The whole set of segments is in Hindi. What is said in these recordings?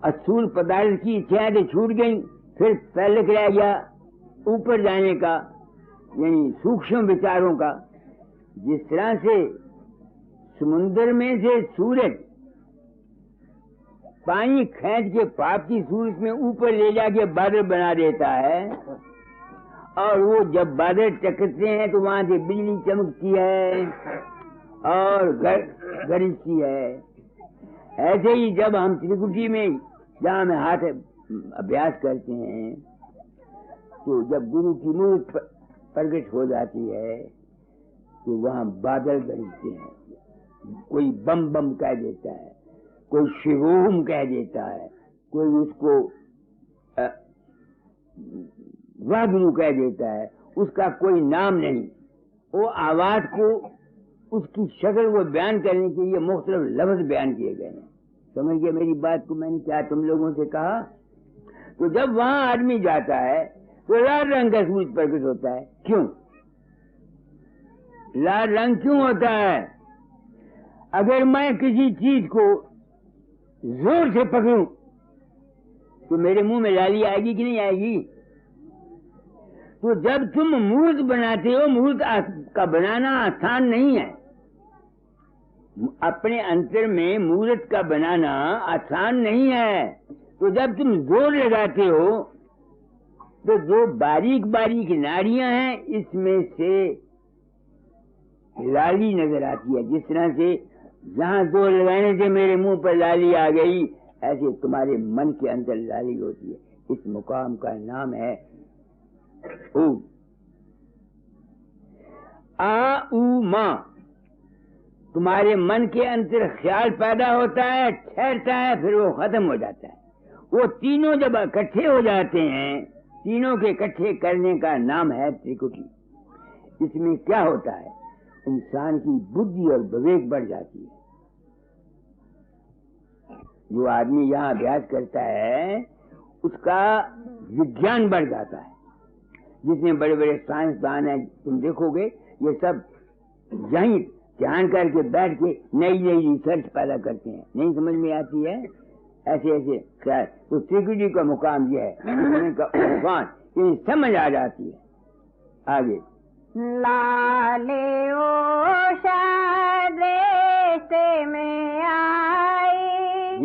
अस्थूल पदार्थ की इच्छाएं तो छूट गई, फिर पहले रह गया ऊपर जाने का, यानी सूक्ष्म विचारों का। जिस तरह से समुद्र में से सूरज पानी खींच के पाप की सूरत में ऊपर ले जाके बादल बना देता है, और वो जब बादल टकरते हैं तो वहां से बिजली चमकती है और गरजती है। ऐसे ही जब हम त्रिकुटी में जहाँ में हाथ अभ्यास करते हैं, तो जब गुरु की मूर्त प्रकट हो जाती है तो वहाँ बादल गरजते हैं। कोई बम बम कह देता है, कोई शिवोम कह देता है, कोई उसको वागुरु कह देता है, उसका कोई नाम नहीं। वो आवाज को, उसकी शक्ल को बयान करने के लिए मुख्तलिफ लफ्ज बयान किए गए हैं। समझ गए मेरी बात को? मैंने क्या तुम लोगों से कहा? तो जब वहां आदमी जाता है तो लाल रंग का सूरज प्रकट होता है। क्यों लाल रंग क्यों होता है? अगर मैं किसी चीज को जोर से पकड़ूं तो मेरे मुंह में लाली आएगी कि नहीं आएगी? तो जब तुम मूर्त बनाते हो, मूर्त का बनाना आसान नहीं है। अपने अंतर में मूर्त का बनाना आसान नहीं है। तो जब तुम जोर लगाते हो तो जो बारीक बारीक नाड़ियां हैं, इसमें से लाली नजर आती है। जिस तरह से जहां जोर लगाने से मेरे मुंह पर लाली आ गई, ऐसे तुम्हारे मन के अंदर लाली होती है। इस मुकाम का नाम है ऊ। आ ऊ मां। तुम्हारे मन के अंदर ख्याल पैदा होता है, ठहरता है, फिर वो खत्म हो जाता है। वो तीनों जब इकट्ठे हो जाते हैं, तीनों के इकट्ठे करने का नाम है त्रिकुटी। इसमें क्या होता है? इंसान की बुद्धि और विवेक बढ़ जाती है। जो आदमी यहाँ अभ्यास करता है उसका विज्ञान बढ़ जाता है। जितने बड़े बड़े साइंसदान हैं तुम देखोगे, ये सब यहीं ध्यान करके बैठ के नई नई रिसर्च पैदा करते हैं। नहीं समझ में आती है? ऐसे ऐसे खैर, तो त्रिकुटी का मुकाम यह है कि समझ आ जाती है। आगे लाले ओ देश में आई,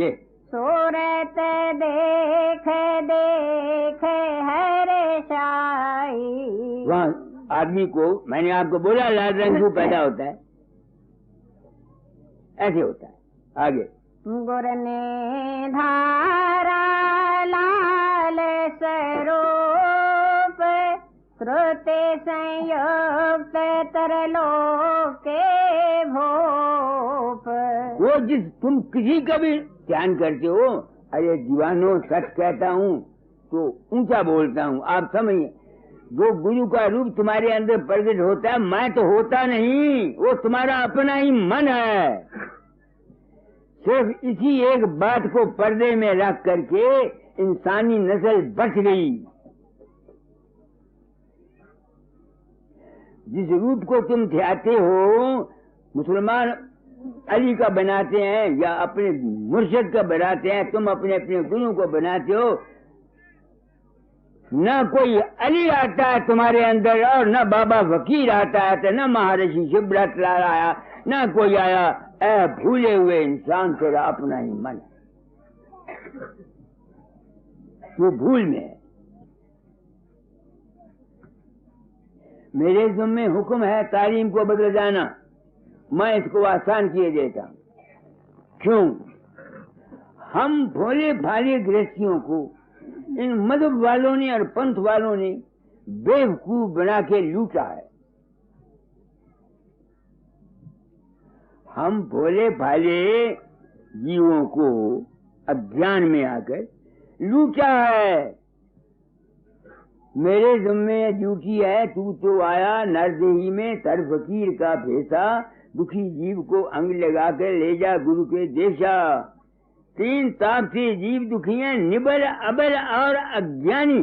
ये सूरत देख देख हरे शाही। वहाँ आदमी को, मैंने आपको बोला लाल रंग क्यों पैदा होता है? ऐसे होता है। आगे गुर ने धारा लाल स्वरूप, श्रुति संयुक्त तरलोके भूप। वो जिस तुम किसी का भी ध्यान करते हो, अरे दीवानो सच कहता हूँ तो ऊंचा बोलता हूँ, आप समझिए। जो गुरु का रूप तुम्हारे अंदर प्रकट होता है, मैं तो होता नहीं, वो तुम्हारा अपना ही मन है। सिर्फ इसी एक बात को पर्दे में रख करके इंसानी नस्ल बच गई। जिस रूप को तुम ध्याते हो, मुसलमान अली का बनाते हैं या अपने मुर्शिद का बनाते हैं, तुम अपने अपने गुरु को बनाते हो। न कोई अली आता है तुम्हारे अंदर, और न बाबा फकीर आता है, तो न महर्षि शिवरात लाल आया, न कोई आया। ऐ भूले हुए इंसान, तेरा अपना ही मन वो भूल में है। मेरे ज़िम्मे हुक्म है तालीम को बदल जाना, मैं इसको आसान किए देता हूं। क्यों? हम भोले भाले गृहस्थियों को इन मजहब वालों ने और पंथ वालों ने बेवकूफ बना के लूटा है। हम भोले भाले जीवों को अज्ञान में आकर लूटा है। मेरे ज़िम्मे ड्यूटी है, तू तो आया नरदेही में तर फकीर का भेसा, दुखी जीव को अंग लगा कर ले जा गुरु के देशा। तीन ताप से जीव दुखी हैं, निबल अबल और अज्ञानी।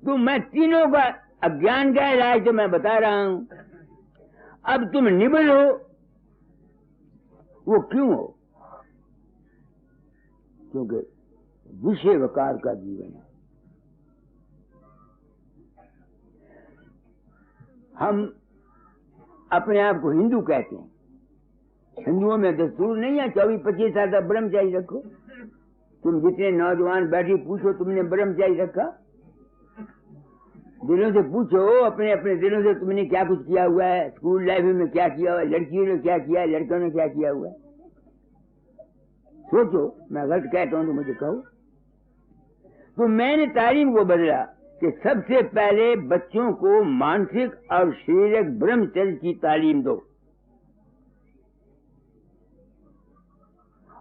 तो मैं तीनों का अज्ञान का इलाज तो मैं बता रहा हूं। अब तुम निबल हो, वो क्यों हो? क्योंकि विषय वकार का जीवन है। हम अपने आप को हिंदू कहते हैं, हिंदुओं में दस्तूर नहीं है 24-25 साल तक ब्रह्मचारी रखो। तुम जितने नौजवान बैठे पूछो तुमने ब्रह्मचारी रखा? दिलों से पूछो, अपने अपने दिलों से तुमने क्या कुछ किया हुआ है, स्कूल लाइफ में क्या किया हुआ है, लड़कियों ने क्या किया है, लड़कों ने क्या किया हुआ है। सोचो, मैं गलत कहता हूं तो मुझे कहो। तो मैंने तालीम को बदला कि सबसे पहले बच्चों को मानसिक और शारीरिक ब्रह्मचर्य की तालीम दो।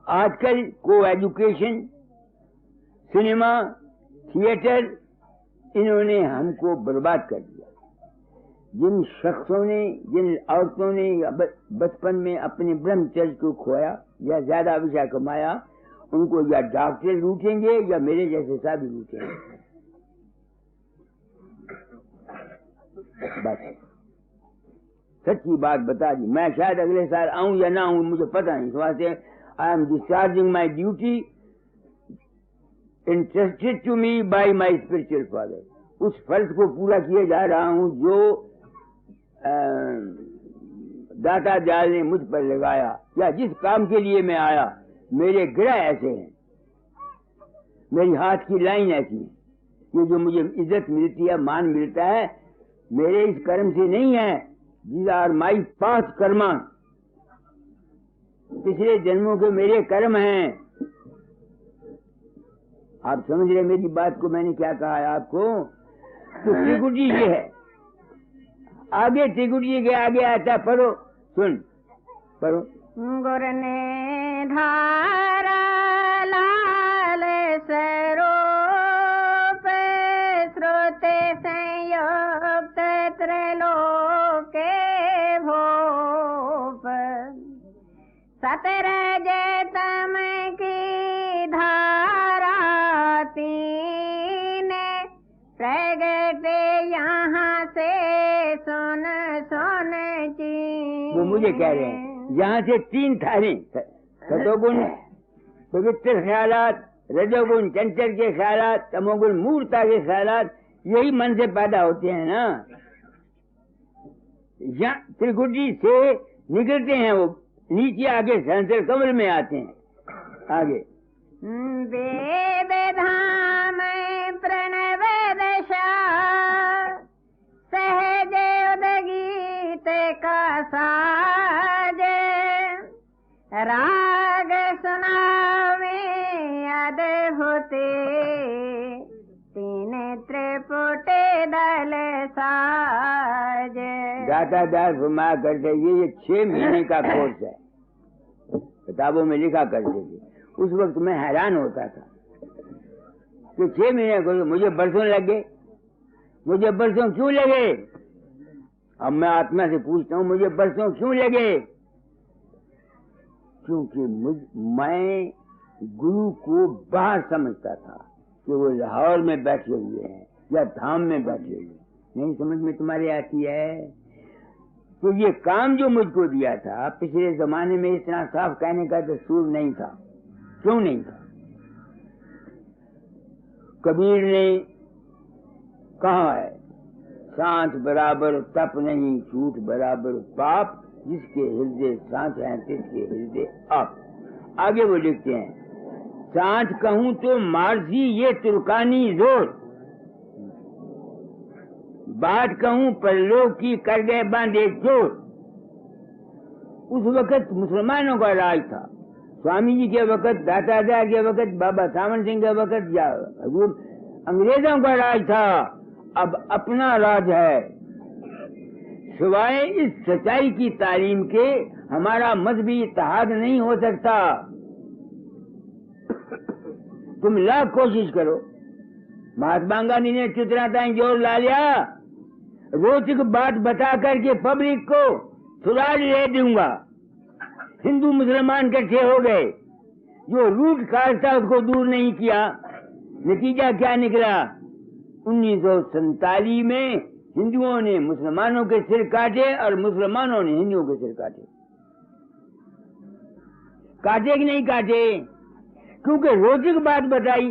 आजकल को एजुकेशन, सिनेमा, थिएटर, इन्होंने हमको बर्बाद कर दिया। जिन शख्सों ने, जिन औरतों ने बचपन में अपने ब्रह्मचर्य को खोया या ज्यादा पैसा कमाया, उनको या डॉक्टर लूटेंगे या मेरे जैसे साहब लूटेंगे। बस सच्ची बात बता दी। मैं शायद अगले साल आऊं या ना आऊं मुझे पता नहीं। इस वास्ते I am discharging my duty interested to me by my spiritual father. उस फर्ज को पूरा किए जा रहा हूं जो दाता जाल ने मुझ पर लगाया, या जिस काम के लिए मैं आया। मेरे ग्रह ऐसे हैं, मेरी हाथ की लाइन ऐसी है, ये जो मुझे इज्जत मिलती है, मान मिलता है, मेरे इस कर्म से नहीं है। These are my past karma, पिछले जन्मों के मेरे कर्म हैं। आप समझ रहे मेरी बात को? मैंने क्या कहा है आपको? तो त्रिकुटी ये है, आगे त्रिकुटी के आगे आता, पढ़ो, सुन पढ़ो। गुर ने धारा लाल स्वरूप श्रुति संयुक्त त्रैलोके भूप सतरज तम की धारा तीन प्रगट यहाँ से सुन सुन जी। वो मुझे कह रहे हैं यहाँ से तीन थाने, सतोगुण पवित्र ख्यालात, रजोगुण चंचल के ख्यालात, तमोगुण मूर्ता के ख्यालात, यही मन से पैदा होते हैं ना। यहाँ त्रिकुटी से निकलते हैं, वो नीचे आगे सहस्त्र कमल में आते हैं। आगे वेद धाम प्रणव दशा सहज उदगीत का साज राग सुनावे अद होते तीन त्रिपुटे दल साज। दाता दास फरमा करते ये 6 महीने का कोर्स है, किताबों में लिखा करते थे। उस वक्त मैं हैरान होता था कि 6 महीने को मुझे बरसों लग गए। मुझे बरसों क्यों लगे? अब मैं आत्मा से पूछता हूँ, मुझे बरसों क्यों लगे? क्योंकि मैं गुरु को बाहर समझता था कि वो लाहौर में बैठे हुए हैं या धाम में बैठे हुए हैं। नहीं समझ में तुम्हारे आती है? तो ये काम जो मुझको दिया था, पिछले जमाने में इतना साफ कहने का दस्तूर नहीं था। क्यों नहीं था? कबीर ने कहा है, सांच बराबर तप नहीं, झूठ बराबर पाप, जिसके हृदय सांच है तिसके हृदय आप। आगे वो लिखते हैं, सांच कहूं तो मार्जी ये तुर्कानी जोर, बात कहूं परलोक की कर गए बांधे जोर। उस वक्त मुसलमानों का राज था, स्वामी जी के वक्त, दातादा के वक्त, बाबा सावन सिंह के वक्त, या अंग्रेजों का राज था। अब अपना राज है। सिवाय इस सच्चाई की तालीम के हमारा मजहबी इत्तेहाद नहीं हो सकता। तुम लाख कोशिश करो। महात्मा गांधी ने चित्राता जोर ला लिया, रोचक बात बता करके पब्लिक को सुराज ले दूंगा। हिंदू मुसलमान इकट्ठे हो गए, जो रूट काज था उसको दूर नहीं किया। नतीजा क्या निकला? 1947 में हिंदुओं ने मुसलमानों के सिर काटे और मुसलमानों ने हिंदुओं के सिर काटे। काटे कि नहीं काटे? क्योंकि रोचक बात बताई,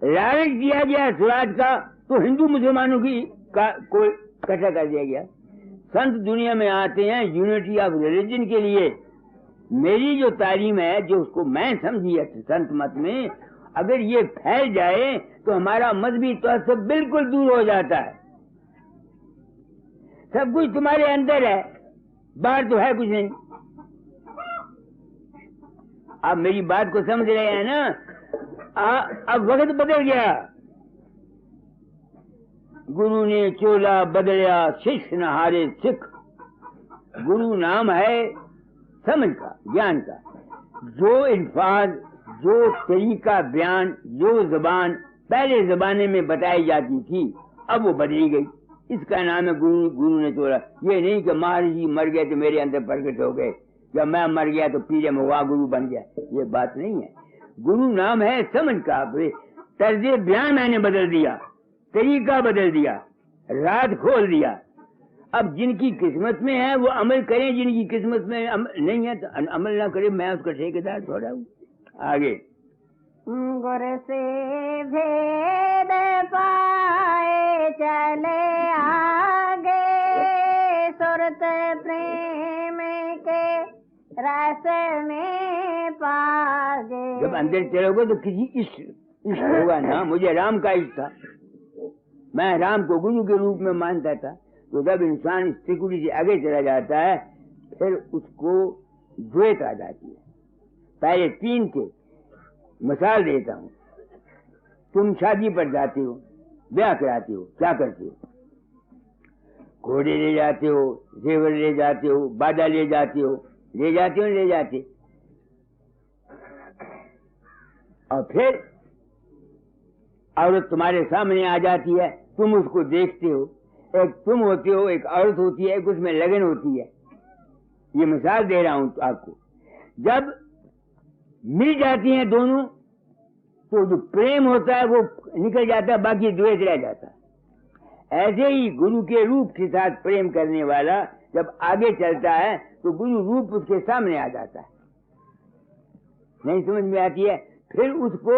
लालच दिया गया स्वराज का, तो हिंदू मुसलमानों की कोई इकट्ठा कर दिया गया। संत दुनिया में आते हैं यूनिटी ऑफ रिलीजन के लिए। मेरी जो तालीम है, जो उसको मैं समझी है संत मत में, अगर ये फैल जाए तो हमारा मजहबी तौर से बिल्कुल दूर हो जाता है। सब कुछ तुम्हारे अंदर है, बाहर तो है कुछ नहीं। आप मेरी बात को समझ रहे हैं ना? अब वक्त बदल गया, गुरु ने चोला बदलिया, शिष्य न हारे सिख। गुरु नाम है समझ का, ज्ञान का। जो अल्फाज, जो तरीका बयान, जो जबान पहले जमाने में बताई जाती थी, अब वो बदली गई। इसका नाम है गुरु ने चोला। ये नहीं कि महाराज जी मर गए तो मेरे अंदर प्रकट हो गए, या मैं मर गया तो पीरे में हुआ गुरु बन गया, ये बात नहीं है। गुरु नाम है समझ का। तर्ज बयान मैंने बदल दिया, तरीका बदल दिया, रात खोल दिया। अब जिनकी किस्मत में है वो अमल करें, जिनकी किस्मत में नहीं है तो अमल ना करे। मैं उसका ठेकेदार थोड़ा हूँ। आगे गुरु से भेद पाए चले आगे, सुरत प्रेम के रस में पागे। जब अंदर चलोगे तो किसी इष्ट होगा ना। मुझे राम का इष्ट था, मैं राम को गुरु के रूप में मानता था। तो जब इंसान स्थिति से आगे चला जाता है, फिर उसको द्वैत आ जाती है। पहले तीन के मिसाल देता हूँ। तुम शादी पर जाते हो, ब्याह कराते हो, क्या करते हो? घोड़े ले जाते हो, जेवर ले जाते हो, बाजा ले जाते हो, ले जाते। और फिर औरत तुम्हारे सामने आ जाती है, तुम उसको देखते हो। एक तुम होते हो, एक औरत होती है, एक उसमें लगन होती है। ये मिसाल दे रहा हूं आपको। जब मिल जाती हैं दोनों, तो जो प्रेम होता है वो निकल जाता है, बाकी द्वेष रह जाता है। ऐसे ही गुरु के रूप के साथ प्रेम करने वाला जब आगे चलता है तो गुरु रूप उसके सामने आ जाता है। नहीं समझ में आती है? फिर उसको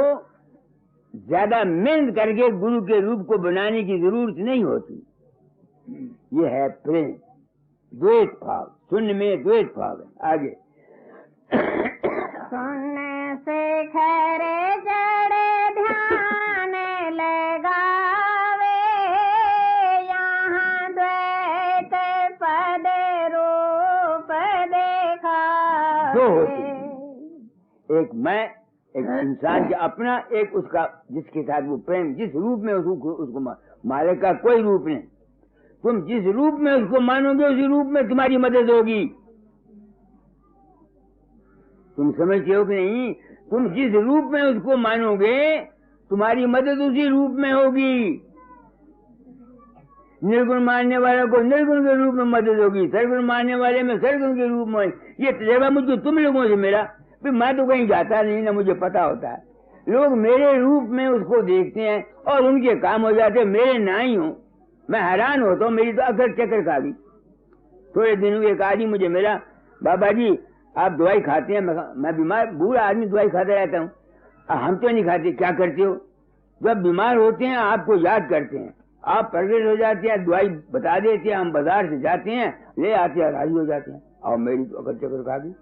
ज्यादा मेहनत करके गुरु के रूप को बनाने की जरूरत नहीं होती। ये है प्रेम, द्वैत भाव। शून्य में द्वैत भाव है। आगे सुनने से खरे जड़े ध्यान लगावे, यहाँ द्वैत पद रूप देखा। दो होते, एक मैं, एक इंसान का अपना, एक उसका जिसके साथ वो प्रेम, जिस रूप में उसको मालिक का कोई रूप नहीं। तुम जिस रूप में उसको मानोगे उसी रूप में तुम्हारी मदद होगी। तुम समझते हो कि नहीं? तुम जिस रूप में उसको मानोगे तुम्हारी मदद उसी रूप में होगी। निर्गुण मानने वालों को निर्गुण के रूप में मदद होगी, सरगुण मानने वाले में सरगुण के रूप में। ये तजर्बा मुझको तुम लोगों से मिला। फिर मैं तो कहीं जाता नहीं, ना मुझे पता होता है। लोग मेरे रूप में उसको देखते हैं और उनके काम हो जाते, मेरे ना ही हो। मैं हैरान होता हूँ, मेरी तो अकड़ चक्कर खा गई। थोड़े दिनों एक आदमी मुझे मिला, बाबा जी आप दवाई खाते हैं? मैं बीमार बूढ़ा आदमी दवाई खाता रहता हूँ। हम तो नहीं खाते। क्या करते हो? जब बीमार होते हैं आपको याद करते हैं, आप प्रगट हो जाते हैं, दवाई बता देते हैं, हम बाजार से जाते हैं, ले आते हैं, राजी हो जाते हैं। और मेरी तो अकड़ चक्कर खा गई।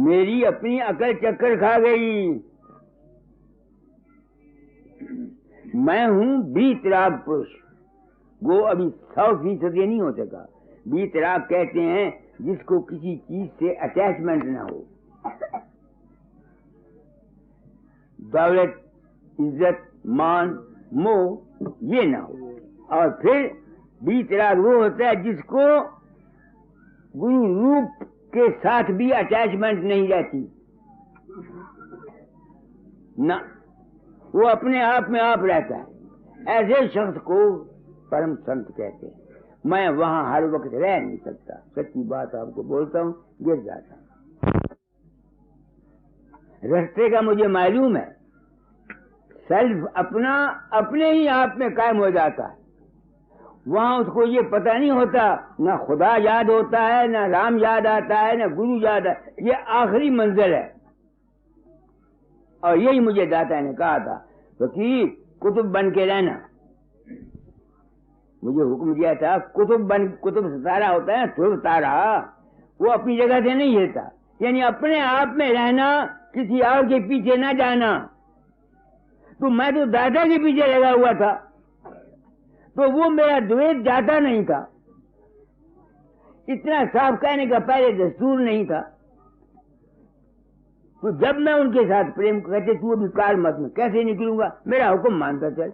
मेरी अपनी अकल चक्कर खा गई। मैं हूं बीतराग पुरुष। वो अभी 100% नहीं हो सका। बीतराग कहते हैं जिसको किसी चीज से अटैचमेंट ना हो, दौलत, इज्जत, मान, मोह ये ना हो। और फिर बीतराग वो होता है जिसको गुरु रूप के साथ भी अटैचमेंट नहीं रहती ना, वो अपने आप में आप रहता है। ऐसे शख्स को परम संत कहते हैं। मैं वहां हर वक्त रह नहीं सकता, सच्ची बात आपको बोलता हूं, गिर जाता हूं। रास्ते का मुझे मालूम है। सेल्फ अपना अपने ही आप में कायम हो जाता है। वहां उसको ये पता नहीं होता, ना खुदा याद होता है, ना राम याद आता है, ना गुरु याद है। ये आखिरी मंजिल है। और यही मुझे दाता ने कहा था, क्योंकि कुतुब बन के रहना। मुझे हुक्म दिया था, कुतुब सितारा होता है, ध्रुव तारा, वो अपनी जगह से नहीं हिलता। यानी अपने आप में रहना, किसी और के पीछे ना जाना। तो मैं तो दादा के पीछे लगा हुआ था, तो वो मेरा द्वैत जाता नहीं था। इतना साफ कहने का पहले दस्तूर नहीं था। तो जब मैं उनके साथ प्रेम करते, तू अभी कार मत में कैसे निकलूंगा, मेरा हुक्म मानता चल।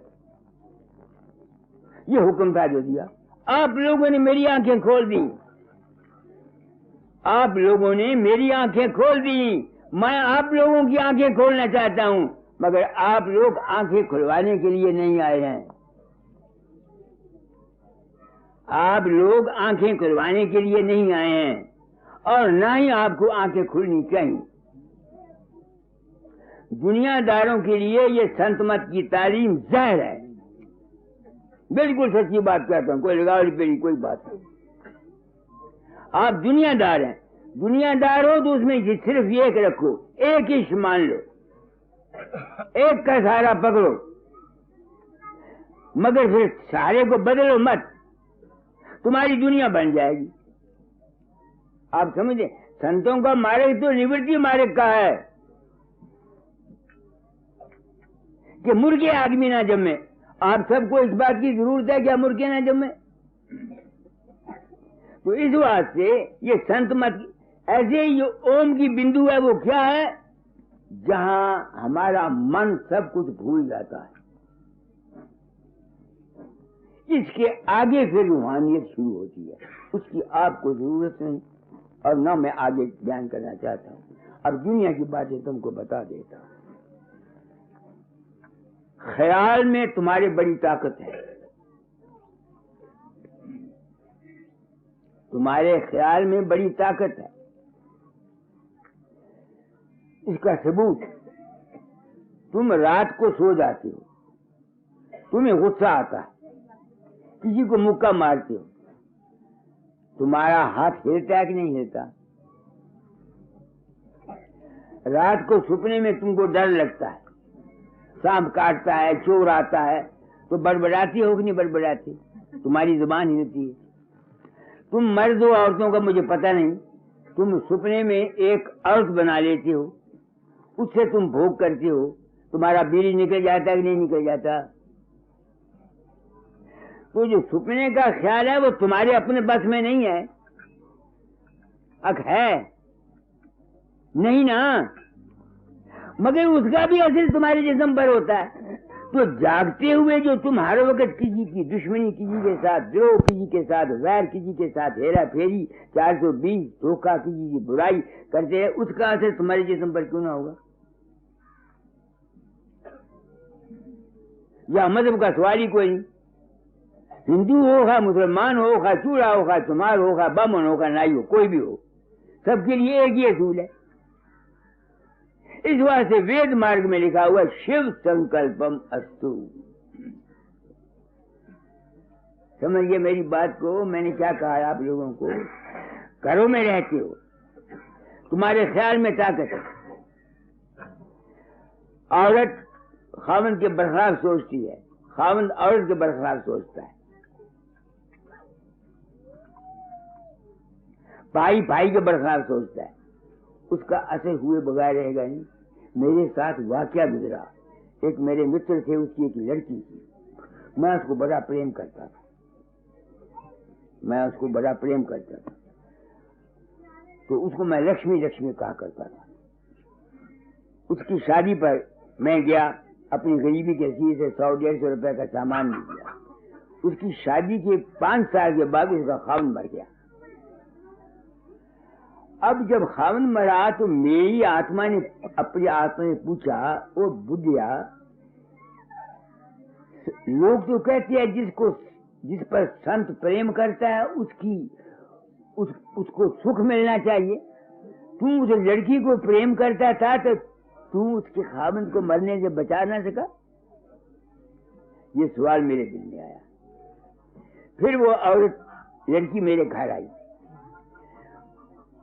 ये हुक्म था जो दिया। आप लोगों ने मेरी आंखें खोल दी, आप लोगों ने मेरी आंखें खोल दी। मैं आप लोगों की आंखें खोलना चाहता हूं, मगर आप लोग आंखें खुलवाने के लिए नहीं आए हैं। आप लोग आंखें खुलवाने के लिए नहीं आए हैं, और ना ही आपको आंखें खुलनी चाहिए। दुनियादारों के लिए ये संत मत की तालीम जहर है। बिल्कुल सच्ची बात कहता हूं, कोई लगावड़ी पेड़ी कोई बात नहीं। आप दुनियादार हैं, दुनियादार हो तो उसमें सिर्फ एक रखो, एक ही मान लो, एक का सहारा पकड़ो, मगर फिर सहारे को बदलो मत, तुम्हारी दुनिया बन जाएगी। आप समझे, संतों का मार्ग तो निवृत्ति मार्ग का है कि मुर्गे आदमी ना जमे। आप सबको इस बात की जरूरत है क्या मुर्गे ना जमे? तो इस बात से ये संत मत, ऐसे ही जो ओम की बिंदु है वो क्या है, जहां हमारा मन सब कुछ भूल जाता है। इसके आगे फिर रूहानियत शुरू होती है, उसकी आपको जरूरत नहीं, और न मैं आगे बयान करना चाहता हूं। अब दुनिया की बातें तुमको बता देता हूं। ख्याल में तुम्हारी बड़ी ताकत है, तुम्हारे ख्याल में बड़ी ताकत है। इसका सबूत, तुम रात को सो जाते हो, तुम्हें गुस्सा आता है, किसी को मुक्का मारते हो, तुम्हारा हाथ हिलता है कि नहीं हिलता? रात को सपने में तुमको डर लगता है, सांप काटता है, चोर आता है, तो बड़बड़ाती हो कि नहीं बड़बड़ाती? तुम्हारी जुबान हिलती है। तुम मर्द हो औरतों का मुझे पता नहीं, तुम सपने में एक औरत बना लेते हो, उससे तुम भोग करते हो, तुम्हारा बीड़ी निकल जाता है कि नहीं निकल जाता? तो जो सपने का ख्याल है वो तुम्हारे अपने बस में नहीं है। है नहीं ना, मगर उसका भी असर तुम्हारे जिस्म पर होता है। तो जागते हुए जो तुम हर वक्त किसी की दुश्मनी, किसी के साथ द्रोह, किसी के साथ वैर, किसी के साथ हेरा फेरी, 420 धोखा, किसी की बुराई करते हैं, उसका असर तुम्हारे जिस्म पर क्यों ना होगा? या मजहब का सवाल ही कोई नहीं। हिंदू होगा, मुसलमान होगा, चूड़ा होगा, चुमार होगा, बामन होगा, नाई हो, कोई भी हो, सबके लिए एक ही असूल है। इस वास्ते वेद मार्ग में लिखा हुआ शिव संकल्पम अस्तु। समझिए मेरी बात को, मैंने क्या कहा है आप लोगों को। घरों में रहते हो, तुम्हारे ख्याल में ताकत है। औरत खावंद के बरखलाफ सोचती है, खावंद औरत के बरखलाफ सोचता है, भाई भाई के बरखलाफ सोचता है, उसका असर हुए बगैर रहेगा नहीं। मेरे साथ वाकया गुजरा, एक मेरे मित्र थे, उसकी एक लड़की थी, मैं उसको बड़ा प्रेम करता था, तो उसको मैं लक्ष्मी लक्ष्मी कहा करता था। उसकी शादी पर मैं गया, अपनी गरीबी के सीधे से 100-150 रुपए का सामान भी दिया। उसकी शादी के 5 साल के बाद उसका खावंद मर गया। अब जब खावंद मरा तो मेरी आत्मा ने अपनी आत्मा ने पूछा, ओ बुढ़िया, लोग तो कहते हैं जिस पर संत प्रेम करता है उसको सुख मिलना चाहिए। तू उस लड़की को प्रेम करता था तो तू उसके खावंद को मरने से बचा ना सका? ये सवाल मेरे दिल में आया। फिर वो औरत लड़की मेरे घर आई,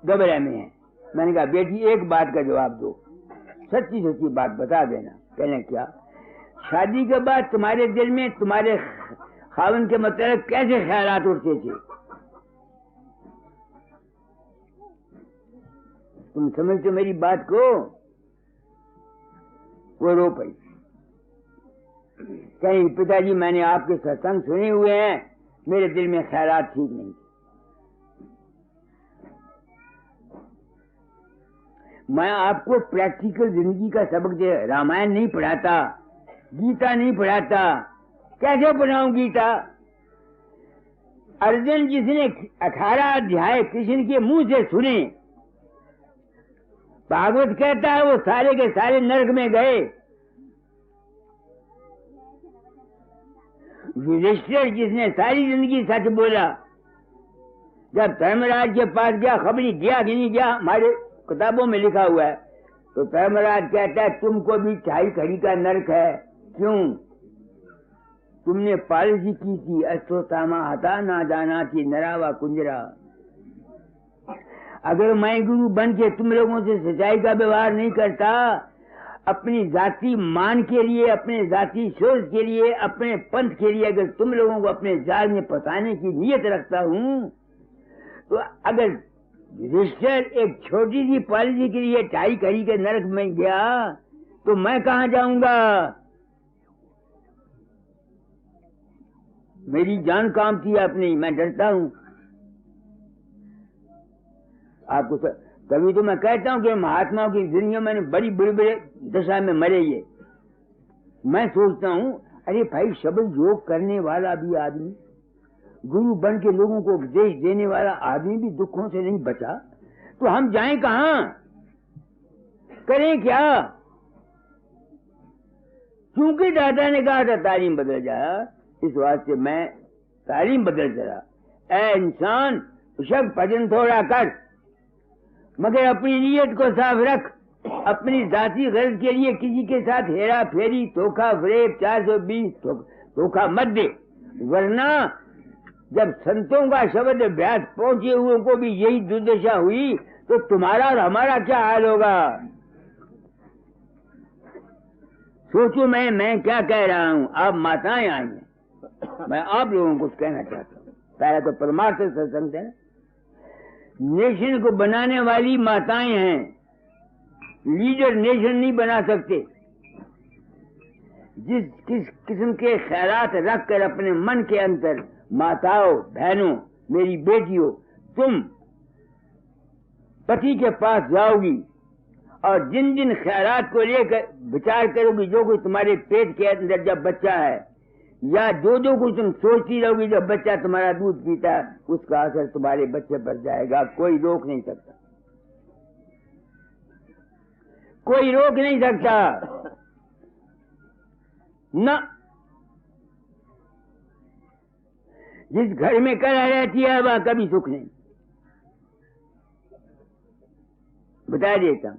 गबरा में है। मैंने कहा बेटी एक बात का जवाब दो, सच्ची सच्ची बात बता देना। कहने क्या? शादी के बाद तुम्हारे दिल में तुम्हारे खावन के मतलब कैसे ख्यालात उठते थे? तुम समझते मेरी बात को? वो रो पड़ी। कहीं पिताजी मैंने आपके सत्संग सुने हुए हैं, मेरे दिल में ख्यालात ठीक नहीं थे। मैं आपको प्रैक्टिकल जिंदगी का सबक दे, रामायण नहीं पढ़ाता, गीता नहीं पढ़ाता। कैसे पढ़ाऊं गीता? अर्जुन जिसने 18 अध्याय कृष्ण के मुंह से सुने, भागवत कहता है वो सारे के सारे नरक में गए। युधिष्ठिर जिसने सारी जिंदगी सच बोला, जब धर्मराज के पास गया, खबरी गया कि नहीं गया, हमारे किताबों में लिखा हुआ है, तो धर्मराज कहता है तुमको भी 2.5 घड़ी का नरक है। क्यों? तुमने पॉलिसी की थी, अश्वत्थामा हता ना जाना थी नरावा कुंजरा। अगर मैं गुरु बन के तुम लोगों से सच्चाई का व्यवहार नहीं करता, अपनी जाति मान के लिए, अपने जाति सोच के लिए, अपने पंथ के लिए अगर तुम लोगों को अपने जाल में फंसाने की नीयत रखता हूं, तो अगर युधिष्ठिर एक छोटी सी पॉलिसी के लिए 2.5 घड़ी के नरक में गया, तो मैं कहां जाऊंगा? मेरी जान कांपती है अपनी, मैं डरता हूं। आपको कभी तो मैं कहता हूं कि महात्माओं की जिंदगी में बड़ी बड़ी बड़ी दशा में मरे ये। मैं सोचता हूं अरे भाई शब्द योग करने वाला भी आदमी, गुरु बन के लोगों को उपदेश देने वाला आदमी भी दुखों से नहीं बचा, तो हम जाएं कहां? करें क्या? क्योंकि दादा ने कहा था तालीम बदल जाए, इस वास्ते मैं तालीम बदल चला। ऐ इंसान शब्द भजन थोड़ा कर, मगर अपनी नीयत को साफ रख। अपनी जाति गर्ज के लिए किसी के साथ हेरा फेरी, धोखा फरेब 420 धोखा मत दे, वरना जब संतों का शब्द अभ्यास पहुंचे हुए को भी यही दुर्दशा हुई, तो तुम्हारा और हमारा क्या हाल होगा? सोचो मैं क्या कह रहा हूं। आप माताएं आई हैं, मैं आप लोगों को कहना चाहता हूं, पहले तो परमार्थ सत्संग है। नेशन को बनाने वाली माताएं हैं, लीडर नेशन नहीं बना सकते। किस किस्म के ख्यालात रख कर अपने मन के अंदर, माताओं बहनों मेरी बेटियों, तुम पति के पास जाओगी और जिन जिन ख्यालात को लेकर विचार करोगी, जो कुछ तुम्हारे पेट के अंदर जब बच्चा है, या जो कुछ तुम सोचती रहोगी जब बच्चा तुम्हारा दूध पीता है, उसका असर तुम्हारे बच्चे पर जाएगा। कोई रोक नहीं सकता, कोई रोक नहीं सकता न। जिस घर में कलह रहती है वह कभी सुख नहीं। बता देता हूं,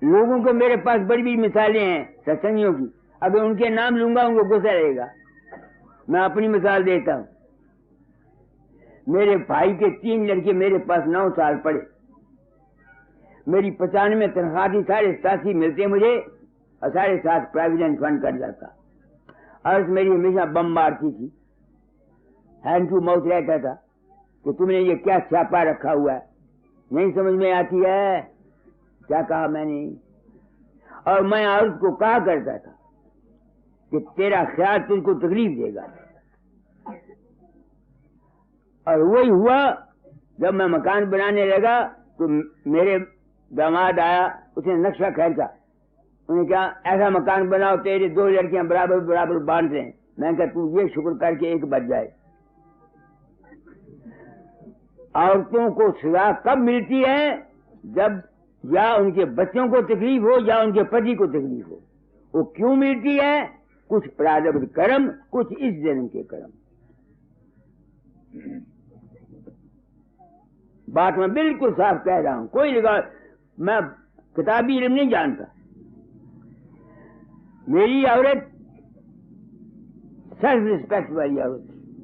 लोगों को मेरे पास बड़ी बड़ी मिसालें हैं सत्संगियों की, अगर उनके नाम लूंगा उनको गुस्सा रहेगा। मैं अपनी मिसाल देता हूं। मेरे भाई के 3 लड़के मेरे पास 9 साल पढ़े। मेरी 95 तनख्वाह थी, 87.5 मिलते मुझे और 7.5 प्रोविडेंट फंड कर जाता। अर्थ मेरी हमेशा बम मारती थी, हैंड टू माउथ रहता था कि तुमने ये क्या छापा रखा हुआ है, नहीं समझ में आती है। क्या कहा मैंने? और मैं औरत को कहा करता था कि तेरा ख्याल तुझको तकलीफ देगा। और वही हुआ, जब मैं मकान बनाने लगा तो मेरे दामाद आया, उसने नक्शा खींचा, उन्हें कहा ऐसा मकान बनाओ तेरे 2 लड़कियां बराबर बराबर बांध रहे हैं। मैंने कहा तू ये शुक्र करके एक बच जाए। औरतों को सजा कब मिलती है? जब या उनके बच्चों को तकलीफ हो या उनके पति को तकलीफ हो। वो क्यों मिलती है? कुछ प्रारब्ध कर्म, कुछ इस जन्म के कर्म। बात मैं बिल्कुल साफ कह रहा हूं, कोई लगा, मैं किताबी इल्म नहीं जानता। मेरी औरत सेल्फ रिस्पेक्ट वाली औरत थी,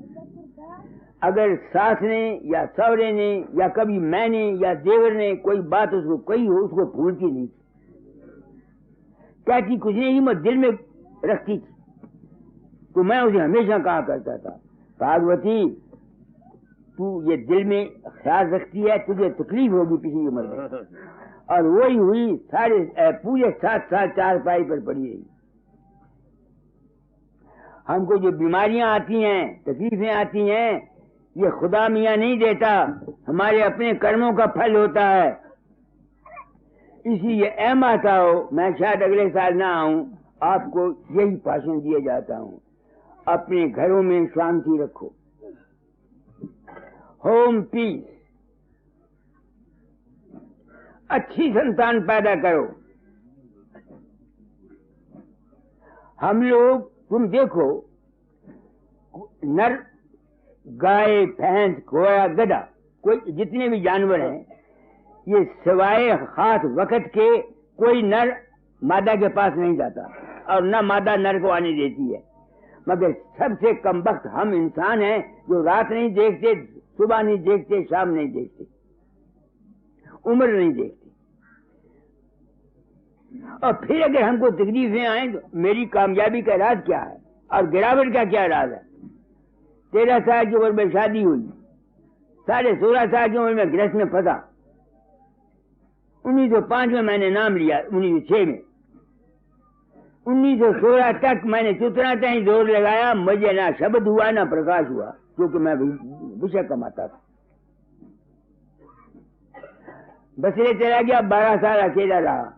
अगर सास ने या सौरे ने या कभी मैंने या देवर ने कोई बात उसको कही हो, उसको भूलती नहीं, कहती कुछ नहीं, मैं दिल में रखती थी। तो मैं उसे हमेशा कहा करता था, भागवती तू ये दिल में ख्याल रखती है, तुझे तकलीफ होगी पिछली उम्र में। और वही हुई, पूरे 7 साल चारपाई पर पड़ी रही। हमको जो बीमारियां आती हैं, तकलीफें आती हैं, ये खुदा मियाँ नहीं देता, हमारे अपने कर्मों का फल होता है। इसीलिए ऐ माता हो, मैं शायद अगले साल ना आऊं, आपको यही भाषण दिए जाता हूं, अपने घरों में शांति रखो, होम पीस, अच्छी संतान पैदा करो। हम लोग, तुम देखो, नर, गाय, भैंस, घोड़ा, गधा, कोई जितने भी जानवर हैं, ये सिवाय खास वक्त के कोई नर मादा के पास नहीं जाता और न मादा नर को आने देती है। मगर सबसे कम वक्त हम इंसान हैं जो रात नहीं देखते, सुबह नहीं देखते, शाम नहीं देखते, उम्र नहीं देखते। और फिर अगर हमको तकलीफें आए तो मेरी कामयाबी का राज क्या है और गिरावट का क्या राज है? 13 साल की उम्र में शादी हुई, 16.5 साल की उम्र में गृहस्थ में फंसा, 1905 में मैंने नाम लिया, 1906 में, 1916 तक मैंने चुतना ही जोर लगाया, मुझे ना शब्द हुआ ना प्रकाश हुआ, क्योंकि मैं विषय कमाता था। बसरे चला गया, 12 साल अकेला रहा,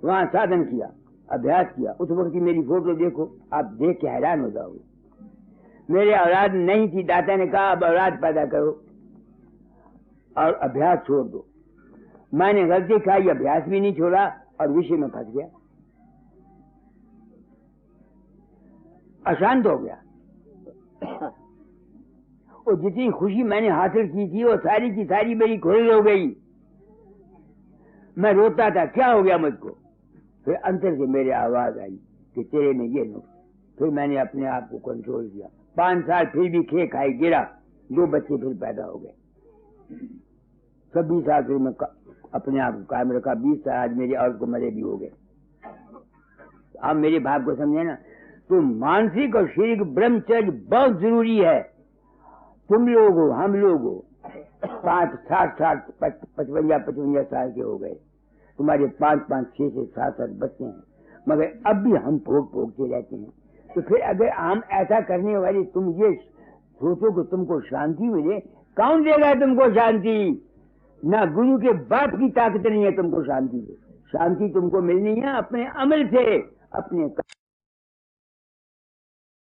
वहां साधन किया, अभ्यास किया। उस वक्त की मेरी फोटो देखो, आप देख के हैरान हो जाओगे। मेरे औलाद नहीं थी, दाता ने कहा अब औलाद पैदा करो और अभ्यास छोड़ दो। मैंने गलती खाई, अभ्यास भी नहीं छोड़ा और विषय में फंस गया, अशांत हो गया। और जितनी खुशी मैंने हासिल की थी वो सारी की सारी मेरी खोल हो गई। मैं रोता था, क्या हो गया मुझको? फिर अंतर से मेरे आवाज आई कि तेरे में ये नुक्स। फिर मैंने अपने आप को कंट्रोल किया। 5 साल फिर भी खे खाई गिरा, 2 बच्चे फिर पैदा हो गए। 26 साल फिर मैं अपने आप को कायम रखा, 20 साल आज मेरी औरत को मरे भी हो गए। आप मेरे भाव को समझे ना, तो मानसिक और शारीरिक ब्रह्मचर्य बहुत जरूरी है। तुम लोग हो, हम लोग हो, 60, 55 साल के हो गए, तुम्हारे 5, 6, 7 बच्चे हैं, मगर अब भी हम भोगते रहते हैं। तो फिर अगर हम ऐसा करने वाले तुम ये सोचो कि तुमको शांति मिले, कौन देगा तुमको शांति? ना गुरु के बाप की ताकत नहीं है तुमको शांति। शांति तुमको मिलनी है अपने अमल से, अपने